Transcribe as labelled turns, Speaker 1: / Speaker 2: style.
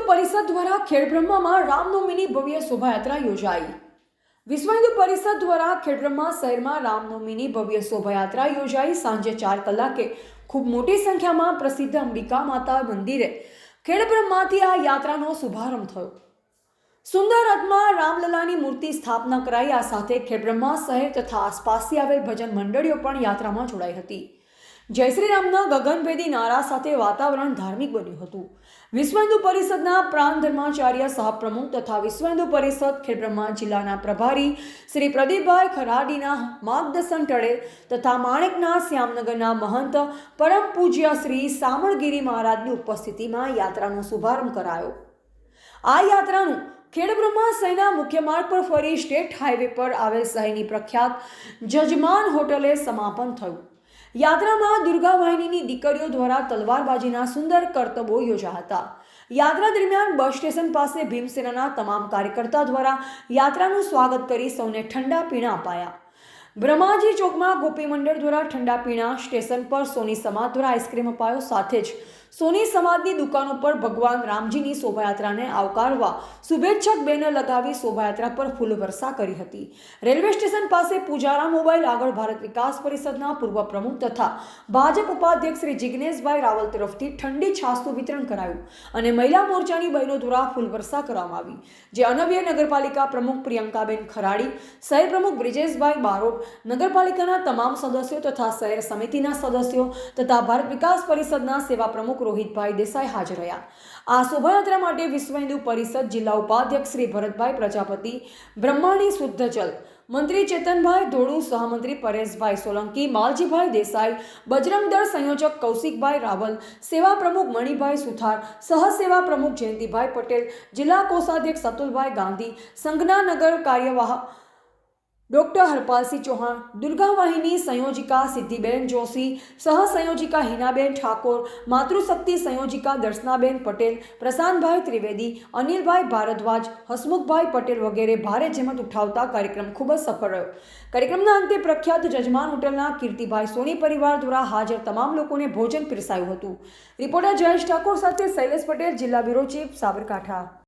Speaker 1: પરિષદ દ્વારા ખેડબ્રહ્મામાં રામનવમીની ભવ્ય શોભાયાત્રા યોજાઈ। વિશ્વ હિન્દુ પરિષદ દ્વારા ખેડબ્રહ્મા શહેરમાં રામનવમીની ભવ્ય શોભાયાત્રા યોજાઈ। સાંજે 4 કલાકે ખૂબ મોટી સંખ્યામાં પ્રસિદ્ધ અંબિકા માતા મંદિરે ખેડબ્રહ્માથી આ યાત્રાનો શુભારંભ થયો। સુંદર રથમાં રામલલાની મૂર્તિ સ્થાપના કરાઈ। આ સાથે ખેડબ્રહ્મા શહેર તથા આસપાસથી આવેલ ભજન મંડળીઓ પણ યાત્રામાં જોડાઈ હતી। જય શ્રી રામના ગગનભેદી નારા સાથે વાતાવરણ ધાર્મિક બન્યું હતું। વિશ્વ હિન્દુ પરિષદના પ્રાંત ધર્માચાર્ય સહપ્રમુખ તથા વિશ્વ હિન્દુ પરિષદ ખેડબ્રહ્મા જિલ્લાના પ્રભારી શ્રી પ્રદીપભાઈ ખરાડીના માર્ગદર્શન હેઠળ તથા માણેકના શ્યામનગરના મહંત પરમ પૂજ્ય શ્રી સામળગીરી મહારાજની ઉપસ્થિતિમાં યાત્રાનો શુભારંભ કરાયો। આ યાત્રાનું ખેડબ્રહ્મા શહેરના મુખ્ય માર્ગ પર ફરી સ્ટેટ હાઈવે પર આવેલ શહેરની પ્રખ્યાત જજમાન હોટલે સમાપન થયું। યાત્રામાં દુર્ગા વાહિનીની દીકરીઓ દ્વારા તલવારબાજીના સુંદર કરતબો યોજાયા હતા। યાત્રા દરમિયાન બસ સ્ટેશન પાસે ભીમસેનાના તમામ કાર્યકર્તા દ્વારા યાત્રાનું સ્વાગત કરી સૌને ઠંડા પીણા અપાયા। બ્રહ્માજી ચોકમાં ગોપી મંડળ દ્વારા ઠંડા પીણા, સ્ટેશન પર સોની સમાજ દ્વારા આઈસ્ક્રીમ અપાયો। સાથે જ સોની સમાજની દુકાનો પર ભગવાન રામજીની શોભાયાત્રાને આવકારવા શુભેચ્છક બેનર લગાવી શોભાયાત્રા પર ફૂલવર્ષા કરી હતી। રેલવે સ્ટેશન પાસે પૂજારા મોબાઈલ આગળ ભારત વિકાસ પરિષદના પૂર્વ પ્રમુખ તથા ભાજપ ઉપાધ્યક્ષ શ્રી જિગ્નેશભાઈ રાવલ તરફથી ઠંડી છાશનું વિતરણ કરાયું અને મહિલા મોરચાની બહેનો દ્વારા ફૂલવર્ષા કરવામાં આવી, જે અનવ્ય નગરપાલિકા પ્રમુખ પ્રિયંકાબેન ખરાડી, શહેર પ્રમુખ બ્રિજેશભાઈ બારોટ, નગરપાલિકાના તમામ સદસ્યો તથા શહેર સમિતિના સદસ્યો તથા ભારત વિકાસ પરિષદના સેવા પ્રમુખ રોહિતભાઈ દેસાઈ હાજર રહ્યા। આ શોભાયાત્રા માટે વિશ્વ હિન્દુ પરિષદ જિલ્લા ઉપાધ્યક્ષ શ્રી ભરતભાઈ પ્રજાપતિ, બ્રહ્માણી શુદ્ધ જલ મંત્રી ચેતનભાઈ ધોળુ, સહમંત્રી પરેશભાઈ સોલંકી, માલજીભાઈ દેસાઈ, બજરંગ દળ સંયોજક કૌશિકભાઈ રાવલ, સેવા પ્રમુખ મણિભાઈ સુથાર, સહસેવા પ્રમુખ જયંતિભાઈ પટેલ, જિલ્લા કોષાધ્યક્ષ અતુલભાઈ ગાંધી, સંઘના નગર કાર્યવાહ ડોક્ટર હરપાલસિંહ ચૌહાણ, દુર્ગા વાહિની સંયોજિકા સિદ્ધિબેન જોશી, સહસંયોજિકા હિનાબેન ઠાકોર, માતૃશક્તિ સંયોજિકા દર્શનાબેન પટેલ, પ્રશાંતભાઈ ત્રિવેદી, અનિલભાઈ ભારદ્વાજ, હસમુખભાઈ પટેલ વગેરે ભારે જહેમત ઉઠાવતા કાર્યક્રમ ખૂબ જ સફળ રહ્યો। કાર્યક્રમના અંતે પ્રખ્યાત જજમાન હોટલના કીર્તિભાઈ સોની પરિવાર દ્વારા હાજર તમામ લોકોને ભોજન પીરસાયું હતું। રિપોર્ટર જયેશ ઠાકોર સાથે શૈલેષ પટેલ, જિલ્લા બ્યુરો ચીફ, સાબરકાંઠા।